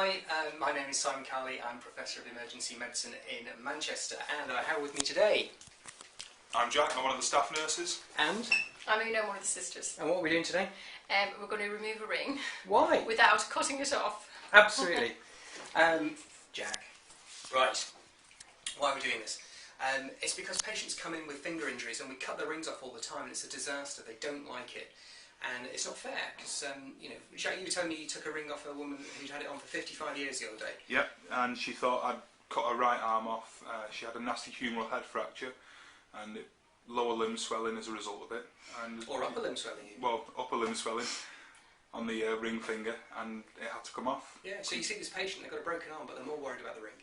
Hi, my name is Simon Cowley. I'm Professor of Emergency Medicine in Manchester, and I have with me today... I'm Jack, I'm one of the staff nurses. And? I'm Una, one of the sisters. And what are we doing today? We're going to remove a ring. Why? Without cutting it off. Absolutely. Jack. Right. Why are we doing this? It's because patients come in with finger injuries and we cut the rings off all the time and it's a disaster. They don't like it. And it's not fair, because, you know, Jack, you were telling me you took a ring off a woman who'd had it on for 55 years the other day. Yep, and she thought I'd cut her right arm off. She had a nasty humeral head fracture and lower limb swelling as a result of it. And or upper limb swelling? Well, upper limb swelling on the ring finger, and it had to come off. Yeah, so you see this patient, they've got a broken arm, but they're more worried about the ring.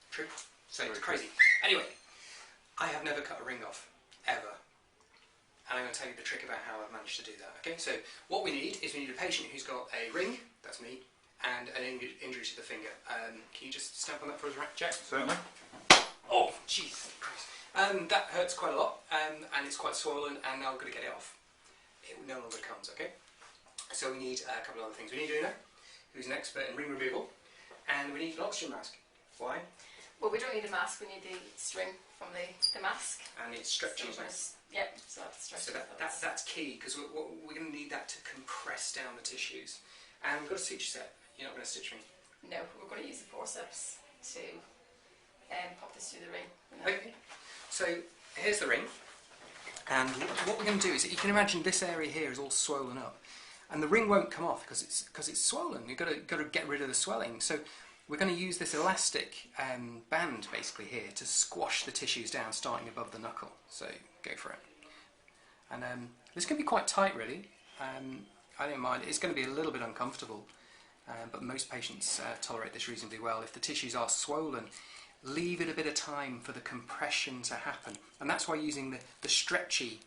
True? So it's Very crazy. Anyway, I have never cut a ring off, ever. And I'm going to tell you the trick about how I've managed to do that. Okay, so what we need is we need a patient who's got a ring, that's me, and an injury to the finger. Can you just stamp on that for us, Jack? Certainly. Oh, jeez, Christ. That hurts quite a lot, and it's quite swollen, and now we're going to get it off. It no longer comes, okay? So we need a couple of other things. We need Una, who's an expert in ring removal, and we need an oxygen mask. Why? Well, we don't need a mask, we need the string from the mask. And it's stretchy, isn't it? Yep, so that's stretchy. So that's key, because we're going to need that to compress down the tissues. And we've got a suture set. You're not going to stitch me? No, we're going to use the forceps to pop this through the ring. Okay. So here's the ring. And what we're going to do is, you can imagine this area here is all swollen up. And the ring won't come off because it's swollen. You've got to get rid of the swelling. So we're going to use this elastic band basically here to squash the tissues down, starting above the knuckle. So go for it. And this can be quite tight, really. I don't mind. It's going to be a little bit uncomfortable, but most patients tolerate this reasonably well. If the tissues are swollen, leave it a bit of time for the compression to happen. And that's why using the stretchy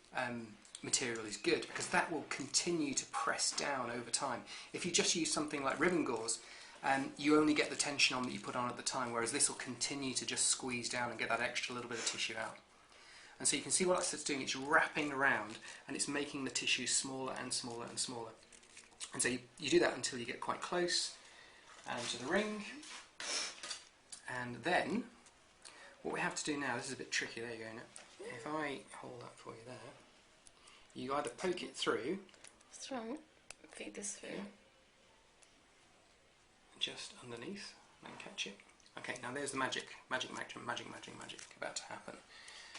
material is good, because that will continue to press down over time. If you just use something like ribbon gauze, you only get the tension on that you put on at the time, whereas this will continue to just squeeze down and get that extra little bit of tissue out. And so you can see what it's doing, it's wrapping around and it's making the tissue smaller and smaller and smaller. And so you do that until you get quite close to the ring. And then, what we have to do now, this is a bit tricky, there you go. Now. If I hold that for you there, you either poke it through. That's right. Feed this through. Just underneath, and catch it. Okay, now there's the magic about to happen.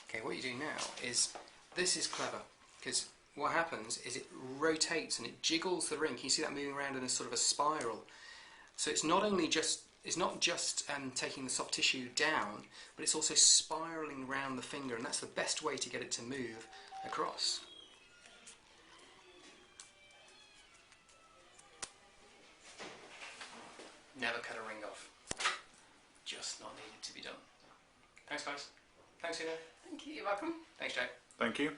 Okay, what you do now is, this is clever, because what happens is it rotates and it jiggles the ring. Can you see that moving around in a sort of a spiral? So it's not only just, taking the soft tissue down, but it's also spiraling around the finger, and that's the best way to get it to move across. Never cut a ring off. Just not needed to be done. Thanks, guys. Thanks, Una. Thank you. You're welcome. Thanks, Jack. Thank you.